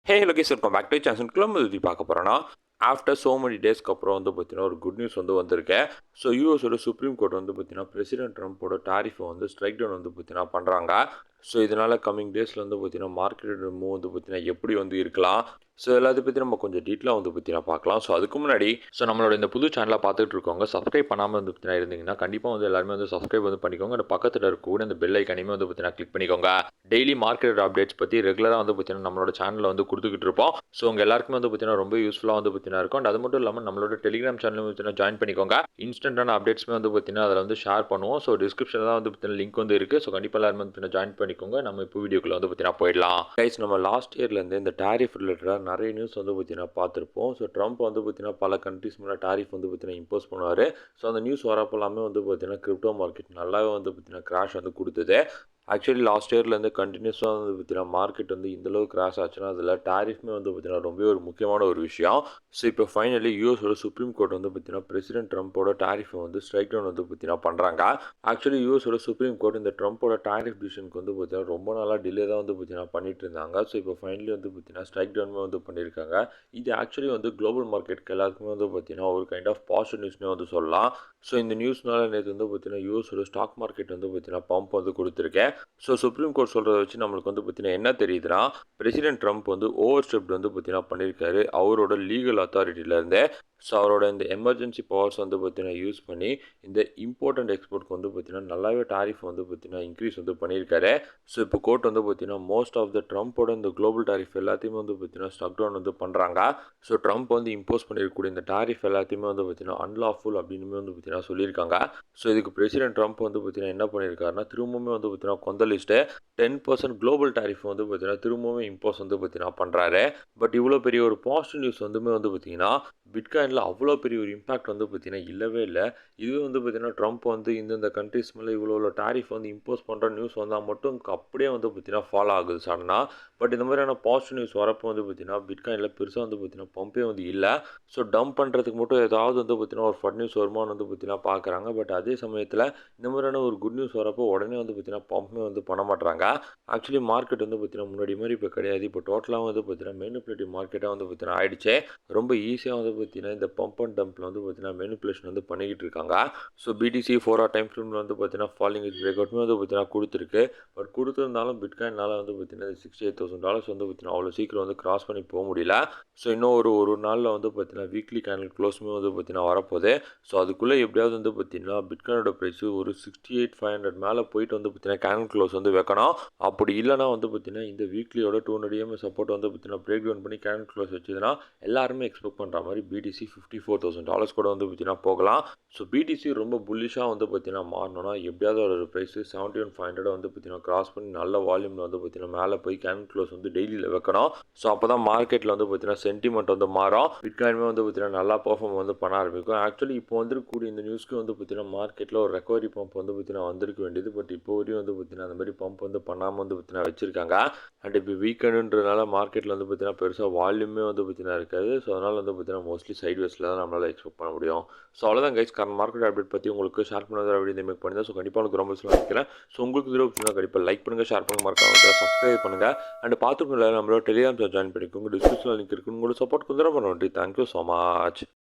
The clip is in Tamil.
Hey Lokesh welcome back to சான்சன் கிளம்பு பற்றி பார்க்க போகிறோன்னா ஆஃப்டர் so many டேஸ்க்கு அப்புறம் வந்து பார்த்தீங்கன்னா ஒரு குட் நியூஸ் வந்து வந்திருக்கேன். ஸோ யூஎஸோட சுப்ரீம் கோர்ட் வந்து பார்த்தீங்கன்னா பிரசிடென்ட் ட்ரம்ப்போட டாரிஃபை வந்து ஸ்ட்ரைக் டவுன் வந்து பார்த்தீங்கன்னா பண்ணுறாங்க. ஸோ இதனால் கம்மிங் டேஸில் வந்து பார்த்தீங்கன்னா மார்க்கெட் மூவ் வந்து பார்த்தீங்கன்னா எப்படி வந்து இருக்கலாம். ஸோ எல்லாத்தையும் பற்றி நம்ம கொஞ்சம் டீட்டெயிலாக வந்து பார்த்தீங்கன்னா பார்க்கலாம். ஸோ அதுக்கு முன்னாடி நம்மளோட இந்த புது சேனலை பார்த்துட்டு இருக்கவங்க சப்ஸ்கிரைப் பண்ணாமல் வந்து பார்த்தீங்கன்னா இருந்தீங்கன்னா கண்டிப்பாக வந்து எல்லாருமே வந்து சப்ஸ்கிரைப் வந்து பண்ணிக்கோங்க. அந்த பக்கத்தில் இருக்கக்கூடிய அந்த பெல் ஐக்கானையுமே வந்து பார்த்தீங்கன்னா கிளிக் பண்ணிக்கோங்க. டெய்லி மார்க்கெட் அப்டேட்ஸ் பற்றி ரெகுலராக வந்து பார்த்தீங்கன்னா நம்மளோட சேனலில் வந்து கொடுத்துக்கிட்டு இருப்போம். ஸோ உங்கள் எல்லாருக்குமே வந்து பார்த்தீங்கன்னா ரொம்ப யூஸ்ஃபுல்லாக வந்து பார்த்தீங்கன்னா இருக்கும். அண்ட் அது மட்டும் இல்லாமல் நம்மளோட டெலிகிராம் சேனலும் பார்த்தீங்கன்னா ஜாயின் பண்ணிக்கோங்க. இன்ஸ்டன்டான அப்டேட்ஸ்மே வந்து பார்த்தீங்கன்னா அதில் வந்து ஷேர் பண்ணுவோம். ஸோ டிஸ்கிரிப்ஷனில் தான் வந்து பார்த்தீங்கன்னா லிங்க் வந்து இருக்குது. ஸோ கண்டிப்பாக எல்லாருமே வந்து பார்த்தீங்கன்னா ஜாயின் பண்ணிக்கோங்க. நம்ம இப்போ வீடியோக்குள்ள வந்து பார்த்தீங்கன்னா போயிடலாம். கைஸ், நம்ம லாஸ்ட் இயர்லேருந்து இந்த டாரிஃப் ரிலேட்டடாக நிறைய நியூஸ் வந்து பார்த்தீங்கன்னா பார்த்துருப்போம். ஸோ ட்ரம்ப் வந்து பார்த்தீங்கன்னா பல கண்ட்ரிஸ் மேலே டாரிஃப் வந்து பார்த்தீங்கன்னா இம்போஸ் பண்ணுவார். ஸோ அந்த நியூஸ் வரப்போ எல்லாமே வந்து பார்த்தீங்கன்னா கிரிப்டோ மார்க்கெட் நல்லாவே வந்து பார்த்தீங்கன்னா கிராஷ் வந்து கொடுத்தது. ஆக்சுவலி லாஸ்ட் இயர்லேருந்து கண்டினியூஸாக வந்து பார்த்தீங்கன்னா மார்க்கெட் வந்து இந்தளவு கிராஷ் ஆச்சுன்னா அதில் டாரிஃப்மே வந்து பார்த்தீங்கன்னா ரொம்ப ஒரு முக்கியமான ஒரு விஷயம். ஸோ இப்போ ஃபைனலி யூஎஸோட சுப்ரீம் கோர்ட் வந்து பார்த்தீங்கன்னா பிரசிடென்ட் ட்ரம்ப்போட டாரிஃபை வந்து ஸ்ட்ரைக் டவுன் வந்து பார்த்தீங்கன்னா பண்ணுறாங்க. ஆக்சுவலி யூஎஸோட சுப்ரீம் கோர்ட் இந்த ட்ரம்ப்போட டாரிஃப் டிசிஷனுக்கு வந்து பார்த்தீங்கன்னா ரொம்ப நாளாக டிலே தான் வந்து பார்த்தீங்கன்னா பண்ணிட்டு இருந்தாங்க. ஸோ இப்போ ஃபைனலி வந்து பார்த்தீங்கன்னா ஸ்ட்ரைக் டவுனுமே வந்து பண்ணியிருக்காங்க. இது ஆக்சுவலி வந்து குளோபல் மார்க்கெட்டுக்கு எல்லாருக்குமே வந்து பார்த்தீங்கன்னா ஒரு கைண்ட் ஆஃப் பாசிட்டிவ் நியூஸ்னே வந்து சொல்லலாம். ஸோ இந்த நியூஸ்னால நேற்று வந்து பார்த்தீங்கன்னா யூஎஸோட ஸ்டாக் மார்க்கெட் வந்து பார்த்தீங்கன்னா பம்ப் வந்து கொடுத்துருக்கேன். ஸோ சுப்ரீம் கோர்ட் சொல்கிறத வச்சு நம்மளுக்கு வந்து பார்த்தீங்கன்னா என்ன தெரியுதுன்னா, பிரசிடென்ட் ட்ரம்ப் வந்து ஓவர் ஸ்டெப்ட் வந்து பார்த்தீங்கன்னா பண்ணியிருக்காரு அவரோட லீகல் அத்தாரிட்டியிலேருந்து. ஸோ அவரோட இந்த எமர்ஜென்சி பவர்ஸ் வந்து பார்த்தீங்கன்னா யூஸ் பண்ணி இந்த இம்போர்ட் எக்ஸ்போர்ட்க்கு வந்து பார்த்தீங்கன்னா நல்லாவே டாரிஃப் வந்து பார்த்தீங்கன்னா இன்க்ரீஸ் வந்து பண்ணியிருக்காரு. ஸோ இப்போ கோர்ட் வந்து பார்த்தீங்கன்னா மோஸ்ட் ஆஃப் த ட்ரம்ப்போட இந்த குளோபல் டாரிஃப் எல்லாத்தையுமே வந்து பார்த்தீங்கன்னா ஸ்டக் டவுன் வந்து பண்ணுறாங்க. ஸோ ட்ரம்ப் வந்து இம்போஸ் பண்ணியிருக்கக்கூடிய இந்த டாரிஃப் எல்லாத்தையுமே வந்து பார்த்தீங்கன்னா அன்லாஃபுல் அப்படின்னு வந்து பார்த்தீங்கன்னா சொல்லியிருக்காங்க. ஸோ இதுக்கு பிரசிடென்ட் ட்ரம்ப் வந்து பார்த்தீங்கன்னா என்ன பண்ணியிருக்காருன்னா திரும்பவுமே வந்து பார்த்தீங்கன்னா கொந்தளிச்சுட்டு 10% குளோபல் டாரிஃப் வந்து பார்த்தீங்கன்னா திரும்பவும் இம்போஸ் வந்து பார்த்தீங்கன்னா பண்ணுறாரு. பட் இவ்வளோ பெரிய ஒரு பாசிட்டிவ் நியூஸ் வந்து பார்த்தீங்கன்னா பிட்காயினில் அவ்வளோ பெரிய ஒரு இம்பாக்ட் வந்து பார்த்தீங்கன்னா இல்லவே இல்லை. இதுவே வந்து பார்த்தீங்கன்னா ட்ரம்ப் வந்து இந்தந்த கண்ட்ரிஸ் மேலே இவ்வளோ டாரிஃப் வந்து இம்போஸ் பண்ணுற நியூஸ் வந்தால் மட்டும் அப்படியே வந்து பார்த்தீங்கன்னா ஃபாலோ ஆகுது சடனாக. பட் இந்த மாதிரியான பாசிட்டிவ் நியூஸ் வரப்போ வந்து பார்த்தீங்கன்னா பிட்காயினில் பெருசாக வந்து பார்த்தீங்கன்னா பம்பே வந்து இல்லை. ஸோ டம்ப் பண்ணுறதுக்கு மட்டும் ஏதாவது வந்து பார்த்தீங்கன்னா ஒரு ஃபட் நியூஸ் வருமானு வந்து பார்த்தீங்கன்னா பார்க்குறாங்க. பட் அதே சமயத்தில் இந்த மாதிரியான ஒரு குட் நியூஸ் வரப்போ உடனே வந்து பார்த்தீங்கன்னா பம்பே வந்து பண்ண மாட்டாங்க. ஆக்சுவலி மார்க்கெட் வந்து பார்த்தீங்கன்னா முன்னாடி மாதிரி இப்போ கிடையாது. இப்போ டோட்டலாக வந்து பார்த்தீங்கன்னா மேனிப்புலேட்டிவ் மார்க்கெட்டாக வந்து பார்த்தீங்கன்னா ஆயிடுச்சு. ரொம்ப ஈஸியாக வந்து பார்த்தீங்கன்னா இந்த பம்ப் அண்ட் டம்பில் வந்து பார்த்தீங்கன்னா மேனிப்புலேஷன் வந்து பண்ணிக்கிட்டு இருக்காங்க. ஸோ பிடிசி 4 hour டைம் ஃப்ரேமில் வந்து பார்த்தீங்கன்னா ஃபாலிங் பிரேக் அவுட்மே வந்து பார்த்தீங்கன்னா கொடுத்துருக்கு. பட் கொடுத்துருந்தாலும் பிட்காயினால் வந்து பார்த்தீங்கன்னா $68,000 வந்து பார்த்தீங்கன்னா அவ்வளோ சீக்கிரம் வந்து கிராஸ் பண்ணி போக முடியல. ஸோ இன்னும் ஒரு நாளில் வந்து பார்த்தீங்கன்னா வீக்லி கேண்டில் க்ளோஸுமே வந்து பார்த்தீங்கன்னா வரப்போகுது. ஸோ அதுக்குள்ளே எப்படியாவது வந்து பார்த்தீங்கன்னா பிட்காயினோட ப்ரைஸ் ஒரு 68,500 மேலே போயிட்டு வந்து பார்த்தீங்கன்னா கேண்டில் க்ளோஸ் வந்து வைக்கணும். அப்படி இல்லைனா வந்து பார்த்தீங்கன்னா இந்த வீக்லியோட 200 EMA சப்போர்ட் வந்து பார்த்தீங்கன்னா பிரேக் டவுன் பண்ணி கேண்டில் க்ளோஸ் வச்சதுன்னா எல்லாருமே எக்ஸ்பெக்ட் பண்ணுற மாதிரி பிடிசி $54,000 கூட வந்து பார்த்தீங்கன்னா போகலாம். ஸோ பிடிசி ரொம்ப புல்லிஷாக வந்து பார்த்தீங்கன்னா மாறணும்னா எப்படியாவது ஒரு ப்ரைஸ் 71,500 வந்து பார்த்தீங்கன்னா கிராஸ் பண்ணி நல்ல வால்யூமில் வந்து பார்த்தீங்கன்னா மேலே போய் கேண்டில் க்ளோஸ் வந்து டெய்லியில் வைக்கணும். ஸோ அப்போ தான் மார்க்கெட்டில் வந்து பார்த்தீங்கன்னா சென்டிமெண்ட் வந்து மாறும். பிட்காயினுமே வந்து பார்த்தீங்கன்னா நல்லா பெர்ஃபார்ம் வந்து பண்ண ஆரம்பிக்கும். ஆக்சுவலி இப்போ வந்துருக்கக்கூடிய இந்த நியூஸ்க்கு வந்து பார்த்தீங்கன்னா மார்க்கெட்டில் ஒரு ரெக்கவரி பம்ப் வந்து பார்த்தீங்கன்னா வந்திருக்க வேண்டியது. பட் இப்போ வரையும் வந்து பார்த்தீங்கன்னா அந்த மாதிரி பம்ப் வந்து பண்ணாமல் வந்து பார்த்தீங்கன்னா வச்சுருக்காங்க. அண்ட் இப்போ வீக்கெண்டுன்றதுனால மார்க்கெட்டில் வந்து பார்த்தீங்கன்னா பெருசாக வால்யூமே வந்து பார்த்தீங்கன்னா இருக்காது. ஸோ அதனால் வந்து பார்த்தீங்கன்னா மோஸ்ட்லி சைட்வேஸில் தான் நம்மளால் எக்ஸ்பெக்ட் பண்ண முடியும். ஸோ அவ்வளோதான் கைஸ், கரண்ட் மார்க்கெட் அப்டேட் பற்றி உங்களுக்கு ஷேர் பண்ணாத வீடியோ மேக் பண்ணி தான். ஸோ கண்டிப்பாக உங்களுக்கு ரொம்ப சொல்ல வைக்கிறேன். ஸோ உங்களுக்கு வீடியோ பிடிச்சிருந்தா கண்டிப்பாக லைக் பண்ணுங்கள், ஷேர் பண்ணுங்கள், மறக்காம சப்ஸ்கிரைப் பண்ணுங்கள். அண்ட் பார்த்துக்கோங்க நம்மளோட டெலிகிராம் ஜாயின் பண்ணிக்கோங்க. டிஸ்கிரிப்ஷனில் லிங்க் இருக்குது. உங்களோட சப்போர்ட் கொஞ்சம் ரொம்ப நன்றி. Thank you so much.